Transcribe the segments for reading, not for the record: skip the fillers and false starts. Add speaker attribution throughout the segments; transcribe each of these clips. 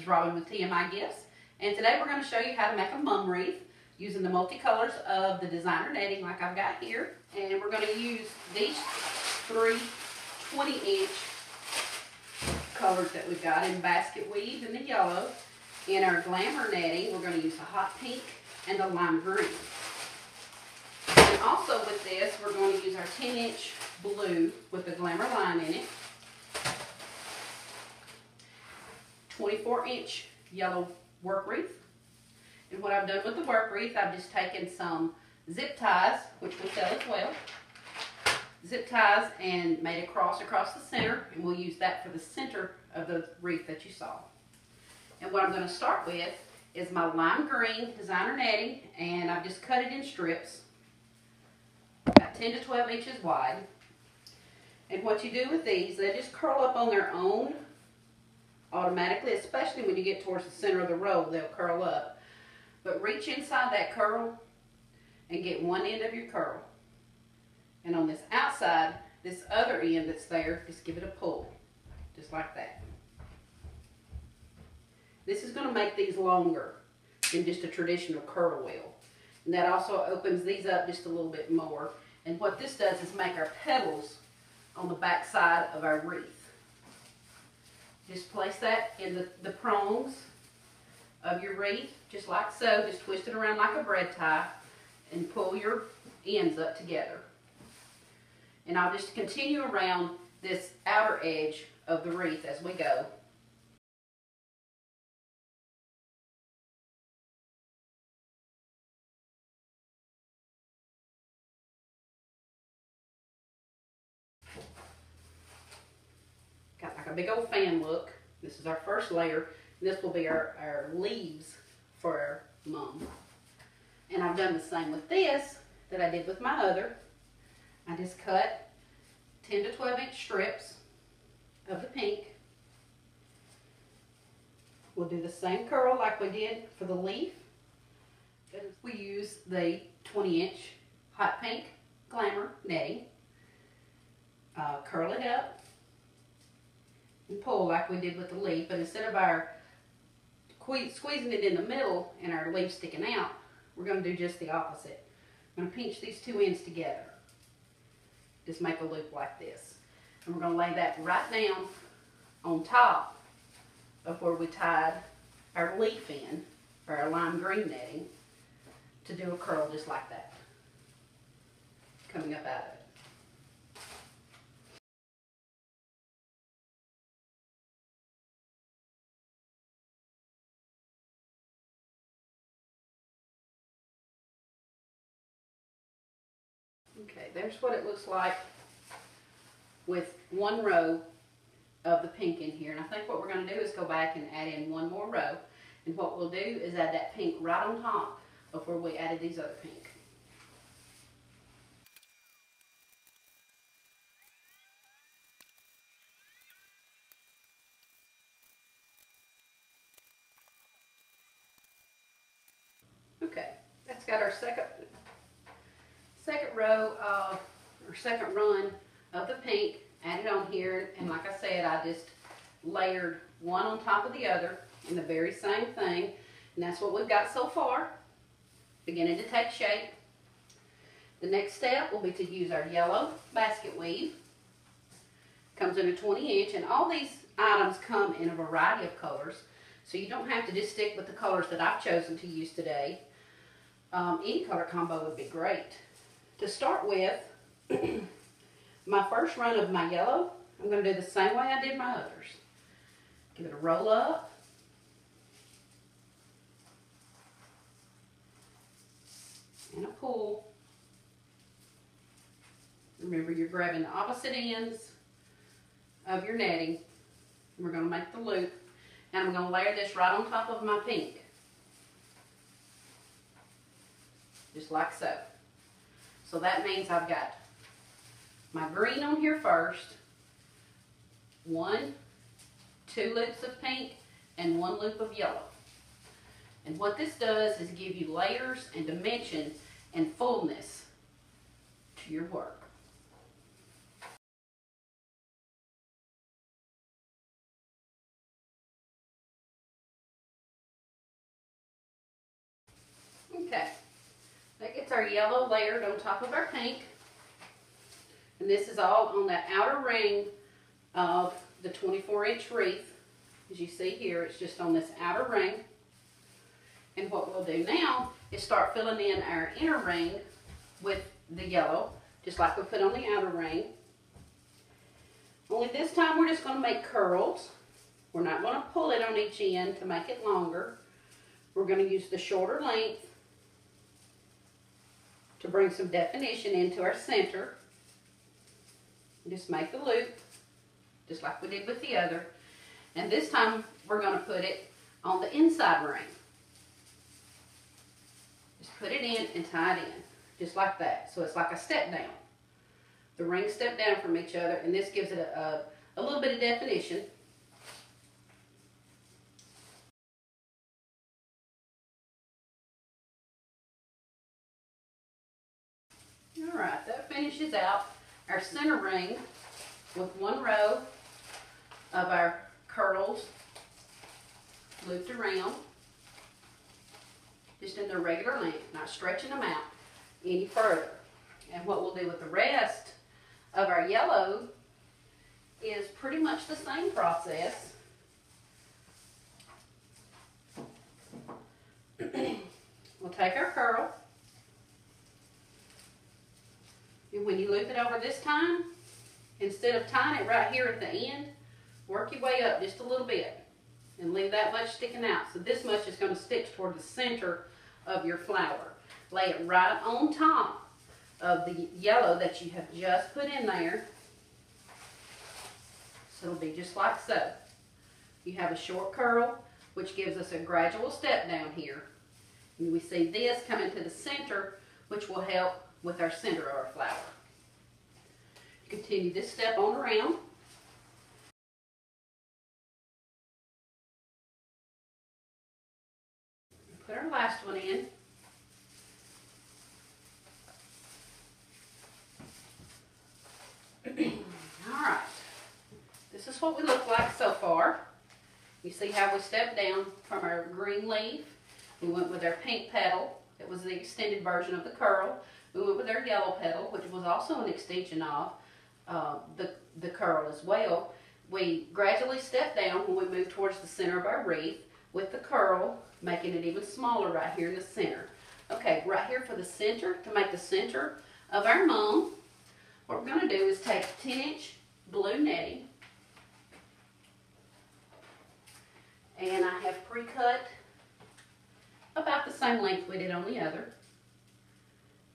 Speaker 1: is Robin with TMI Gifts, and today we're going to show you how to make a mum wreath using the multicolors of the designer netting like I've got here. And we're going to use these three 20-inch colors that we've got in basket weave and the yellow. In our glamour netting, we're going to use the hot pink and the lime green. And also with this, we're going to use our 10-inch blue with the glamour line in it. 24-inch yellow work wreath. And what I've done with the work wreath, I've just taken some zip ties, which we sell as well. Zip ties, and made a cross across the center, and we'll use that for the center of the wreath that you saw. And what I'm going to start with is my lime green designer netting, and I've just cut it in strips, about 10 to 12 inches wide. And what you do with these, they just curl up on their own automatically, especially when you get towards the center of the roll, they'll curl up. But reach inside that curl and get one end of your curl. And on this outside, this other end that's there, just give it a pull, just like that. This is going to make these longer than just a traditional curl wheel. And that also opens these up just a little bit more. And what this does is make our petals on the back side of our wreath. Just place that in the prongs of your wreath, just like so. Just twist it around like a bread tie and pull your ends up together. And I'll just continue around this outer edge of the wreath as we go. Got like a big old fan look. This is our first layer. And this will be our leaves for our mum. And I've done the same with this that I did with my other. I just cut 10 to 12 inch strips of the pink. We'll do the same curl like we did for the leaf. We use the 20-inch hot pink glamour netting. Curl it up and pull like we did with the leaf, but instead of our squeezing it in the middle and our leaf sticking out, we're going to do just the opposite. I'm going to pinch these two ends together. Just make a loop like this. And we're going to lay that right down on top of where we tied our leaf in, or our lime green netting, to do a curl just like that, coming up out of it. Okay, there's what it looks like with one row of the pink in here. And I think what we're going to do is go back and add in one more row. And what we'll do is add that pink right on top of where we added these other pink. Okay, that's got our second row or second run of the pink added on here, and like I said, I just layered one on top of the other in the very same thing, and that's what we've got so far, beginning to take shape. The next step will be to use our yellow basket weave. Comes in a 20-inch, and all these items come in a variety of colors, so you don't have to just stick with the colors that I've chosen to use today. Any color combo would be great. To start with, my first run of my yellow, I'm going to do the same way I did my others. Give it a roll up. And a pull. Remember, you're grabbing the opposite ends of your netting. And we're going to make the loop. And I'm going to layer this right on top of my pink. Just like so. So that means I've got my green on here first, 1, 2 loops of pink, and 1 loop of yellow. And what this does is give you layers and dimension and fullness to your work. Okay, that gets our yellow layered on top of our pink. And this is all on that outer ring of the 24-inch wreath. As you see here, it's just on this outer ring. And what we'll do now is start filling in our inner ring with the yellow, just like we put on the outer ring. Only this time we're just going to make curls. We're not going to pull it on each end to make it longer. We're going to use the shorter length to bring some definition into our center. Just make the loop, just like we did with the other. And this time we're going to put it on the inside ring. Just put it in and tie it in, just like that. So it's like a step down. The rings step down from each other, and this gives it a little bit of definition. All right, that finishes out our center ring with one row of our curls looped around, just in their regular length, not stretching them out any further. And what we'll do with the rest of our yellow is pretty much the same process. We'll take our curl, and when you loop it over this time, instead of tying it right here at the end, work your way up just a little bit and leave that much sticking out. So this much is going to stick toward the center of your flower. Lay it right on top of the yellow that you have just put in there. So it'll be just like so. You have a short curl, which gives us a gradual step down here. And we see this coming to the center, which will help with our center of our flower. Continue this step on around. Put our last one in. Alright, this is what we look like so far. You see how we stepped down from our green leaf. We went with our pink petal. It was the extended version of the curl. We went with our yellow petal, which was also an extension of the curl as well. We gradually step down when we move towards the center of our wreath with the curl, making it even smaller right here in the center. Okay, right here for the center, to make the center of our mum, what we're going to do is take 10-inch blue netting, and I have pre-cut about the same length we did on the other,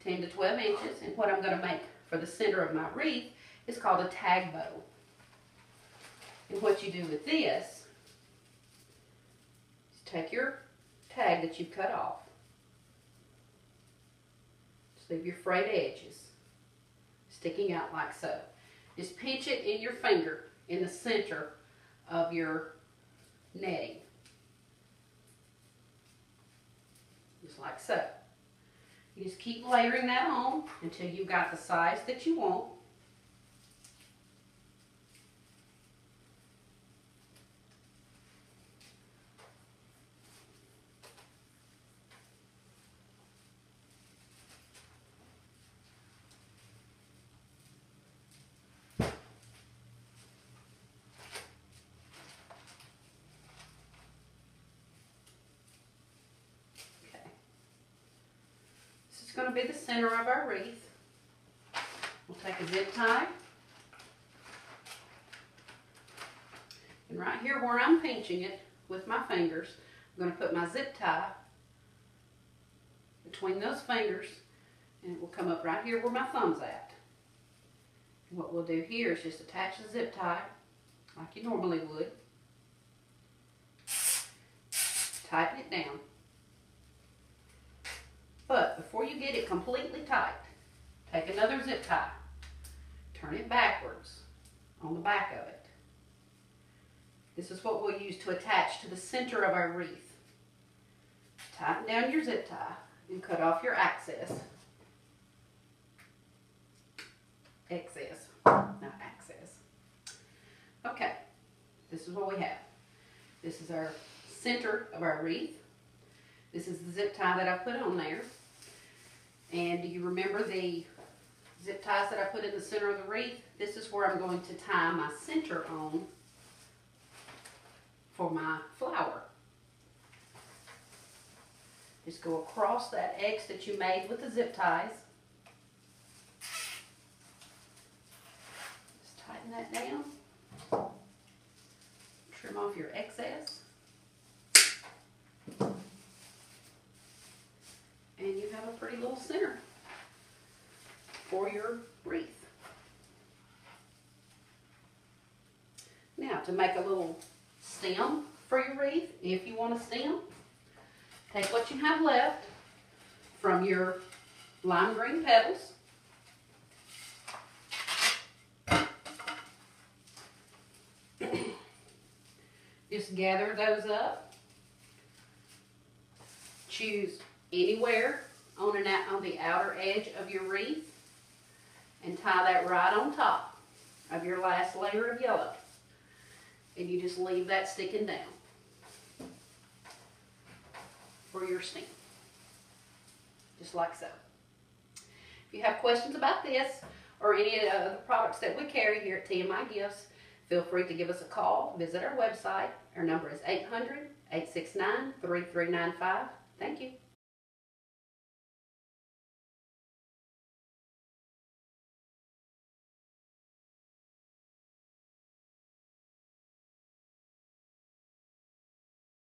Speaker 1: 10 to 12 inches, and what I'm going to make for the center of my wreath is called a tag bow. And what you do with this is take your tag that you've cut off, just leave your frayed edges sticking out like so. Just pinch it in your finger in the center of your netting, just like so. You just keep layering that on until you've got the size that you want. Going to be the center of our wreath. We'll take a zip tie, and right here where I'm pinching it with my fingers, I'm going to put my zip tie between those fingers, and it will come up right here where my thumb's at. And what we'll do here is just attach the zip tie like you normally would, tighten it down. But before you get it completely tight, take another zip tie, turn it backwards on the back of it. This is what we'll use to attach to the center of our wreath. Tighten down your zip tie and cut off your excess. Okay, this is what we have. This is our center of our wreath. This is the zip tie that I put on there. And do you remember the zip ties that I put in the center of the wreath? This is where I'm going to tie my center on for my flower. Just go across that X that you made with the zip ties. Just tighten that down. Trim off your excess. And you have a pretty little center for your wreath. Now, to make a little stem for your wreath, if you want a stem, take what you have left from your lime green petals. Just gather those up. Choose anywhere on the outer edge of your wreath and tie that right on top of your last layer of yellow. And you just leave that sticking down for your stem, just like so. If you have questions about this or any of the products that we carry here at TMI Gifts, feel free to give us a call, visit our website. Our number is 800-869-3395. Thank you.